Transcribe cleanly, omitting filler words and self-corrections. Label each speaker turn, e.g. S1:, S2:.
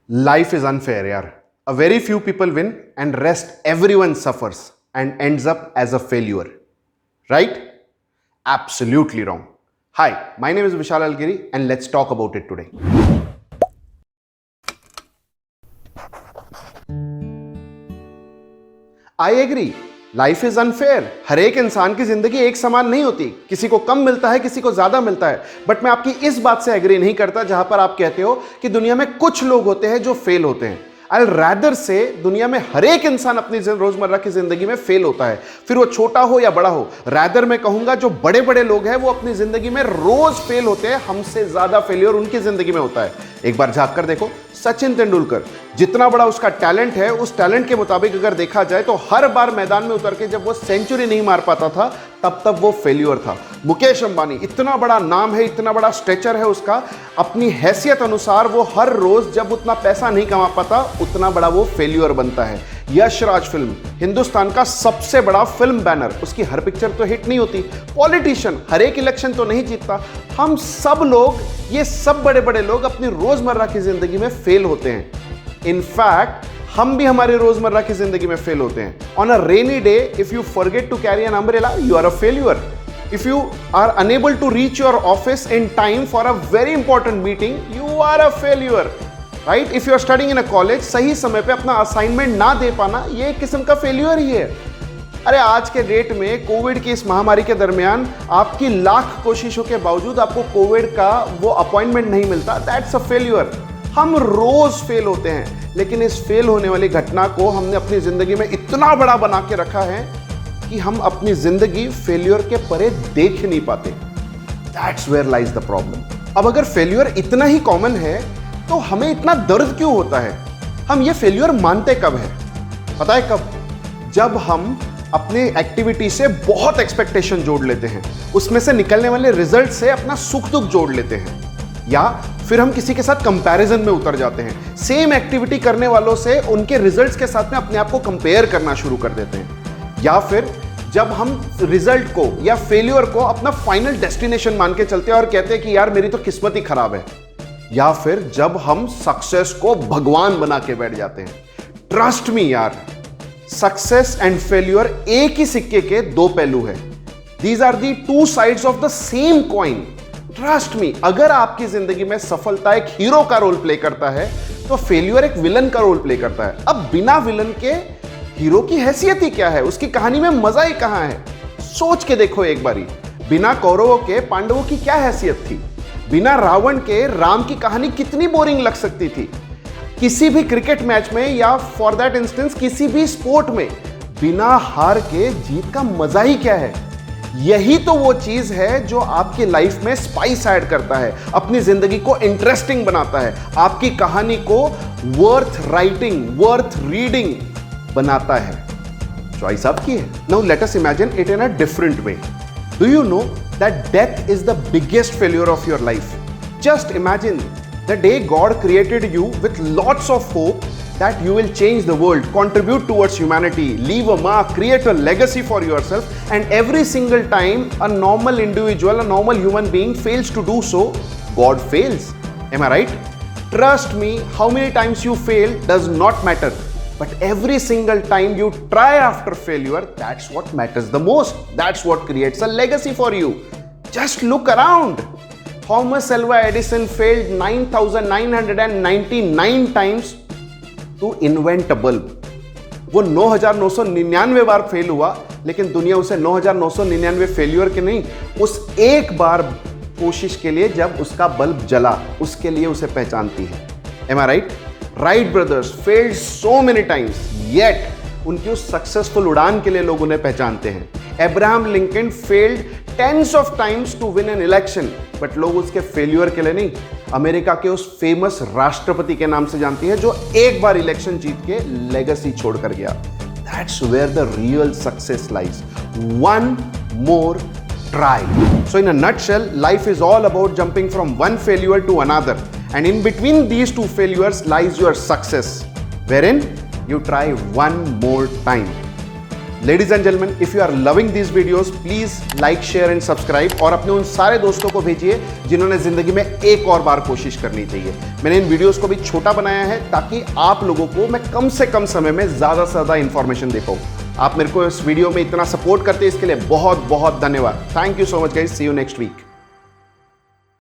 S1: Life is unfair, yaar. A very few people win and rest everyone suffers and ends up as a failure. Right? Absolutely wrong. Hi, my name is Vishal Algiri and let's talk about it today. I agree. Life is unfair. हर एक इंसान की जिंदगी एक समान नहीं होती. किसी को कम मिलता है, किसी को ज्यादा मिलता है. बट मैं आपकी इस बात से एग्री नहीं करता जहां पर आप कहते हो कि दुनिया में कुछ लोग होते हैं जो फेल होते हैं. आई रैदर से दुनिया में हर एक इंसान अपनी रोजमर्रा की जिंदगी में फेल होता है, फिर वो छोटा हो या बड़ा हो. रैदर मैं कहूंगा जो बड़े बड़े लोग हैं वो अपनी जिंदगी में रोज फेल होते हैं. हमसे ज्यादा फेलियर उनकी जिंदगी में होता है. एक बार झांक कर देखो, सचिन तेंदुलकर, जितना बड़ा उसका टैलेंट है, उस टैलेंट के मुताबिक अगर देखा जाए तो हर बार मैदान में उतर के जब वो सेंचुरी नहीं मार पाता था तब वो फेल्यूर था. मुकेश अंबानी, इतना बड़ा नाम है, इतना बड़ा स्ट्रेचर है उसका, अपनी हैसियत अनुसार वो हर रोज जब उतना पैसा नहीं कमा पाता उतना बड़ा वो फेल्यूर बनता है. यश राज फिल्म, हिंदुस्तान का सबसे बड़ा फिल्म बैनर, उसकी हर पिक्चर तो हिट नहीं होती. पॉलिटिशियन, हर एक इलेक्शन तो नहीं जीतता. हम सब लोग, ये सब बड़े बड़े लोग अपनी रोजमर्रा की जिंदगी में फेल होते हैं. इनफैक्ट हम भी हमारे रोजमर्रा की जिंदगी में फेल होते हैं. On a rainy day if you forget to carry an umbrella, you are a failure. If you are unable to reach your office in time for a very important meeting, you are a failure. Right? If you are studying in a college, सही समय पे अपना assignment ना दे पाना, ये एक किस्म का फेल्यूर ही है. अरे आज के डेट में कोविड की इस महामारी के दरमियान आपकी लाख कोशिशों के बावजूद आपको कोविड का वो अपॉइंटमेंट नहीं मिलता, दैट्स अ फेल्यूर. हम रोज फेल होते हैं, लेकिन इस फेल होने वाली घटना को हमने अपनी जिंदगी में इतना बड़ा बना के रखा है कि हम अपनी जिंदगी फेल्यूर के परे देख नहीं पाते. That's where lies the problem. अब अगर फेल्यूर इतना ही कॉमन है तो हमें इतना दर्द क्यों होता है? हम ये फेल्यूर मानते कब है? पता है कब? जब हम अपने एक्टिविटी से बहुत एक्सपेक्टेशन जोड़ लेते हैं, उसमें से निकलने वाले रिजल्ट से अपना सुख दुख जोड़ लेते हैं, या फिर हम किसी के साथ कंपैरिजन में उतर जाते हैं. सेम एक्टिविटी करने वालों से उनके रिजल्ट्स के साथ में अपने आप को कंपेयर करना शुरू कर देते हैं. या फिर जब हम रिजल्ट को या फेल्यूर को अपना फाइनल डेस्टिनेशन मान के चलते हैं और कहते हैं कि यार मेरी तो किस्मत ही खराब है. या फिर जब हम सक्सेस को भगवान बना के बैठ जाते हैं. ट्रस्ट मी यार, सक्सेस एंड फेल्यूर एक ही सिक्के के दो पहलू है. These are the two sides of the same coin. Trust me, अगर आपकी जिंदगी में सफलता एक हीरो का रोल प्ले करता है तो फेल्यूर एक विलन का रोल प्ले करता है. अब बिना विलन के हीरो की हैसियत ही क्या है? उसकी कहानी में मजा ही कहां है? सोच के देखो एक बारी, बिना कौरवों के पांडवों की क्या हैसियत थी? बिना रावण के राम की कहानी कितनी बोरिंग लग सकती थी? किसी भी क्रिकेट मैच में या फॉर दैट इंस्टेंस किसी भी स्पोर्ट में बिना हार के जीत का मजा ही क्या है? यही तो वो चीज है जो आपकी लाइफ में स्पाइस ऐड करता है, अपनी जिंदगी को इंटरेस्टिंग बनाता है, आपकी कहानी को वर्थ राइटिंग, वर्थ रीडिंग बनाता है. चॉइस आपकी है. Now let us imagine it in a different way. Do you know that death is the biggest failure of your life? Just imagine the day God created you with lots of hope that you will change the world, contribute towards humanity, leave a mark, create a legacy for yourself, and every single time a normal individual, a normal human being fails to do so, God fails. Am I right? Trust me, how many times you fail does not matter. But every single time you try after failure, that's what matters the most. That's what creates a legacy for you. Just look around. Thomas Alva Edison failed 9,999 times to invent a bulb. वो 9,999 बार fail हुआ, लेकिन दुनिया उसे 9,999 failure के नहीं, उस एक बार कोशिश के लिए जब उसका बल्ब जला, उसके लिए उसे पहचानती है. Am I right? Wright brothers failed so many times, yet उनकी उस सक्सेसफुल उड़ान के लिए लोग उन्हें पहचानते हैं. Abraham Lincoln failed tens of times to win an election, but लोग उसके फेल्यूर के लिए नहीं, अमेरिका के उस फेमस राष्ट्रपति के नाम से जानती है जो एक बार इलेक्शन जीत के लेगेसी छोड़कर गया. That's where the real success lies. One more try. So in a nutshell, life is all about jumping from one failure to another, and in between these two failures lies your success, wherein you try one more time. Ladies and gentleman, if you are loving these videos, please like, share and subscribe और अपने उन सारे दोस्तों को भेजिए जिन्होंने जिंदगी में एक और बार कोशिश करनी चाहिए। मैंने इन वीडियोस को भी छोटा बनाया है ताकि आप लोगों को मैं कम से कम समय में ज्यादा से ज्यादा इंफॉर्मेशन दे पाऊं। आप मेरे को इस वीडियो में इतना सपोर्ट करते हैं, इसके लिए बहुत बहुत धन्यवाद। Thank you so much guys, see you next week.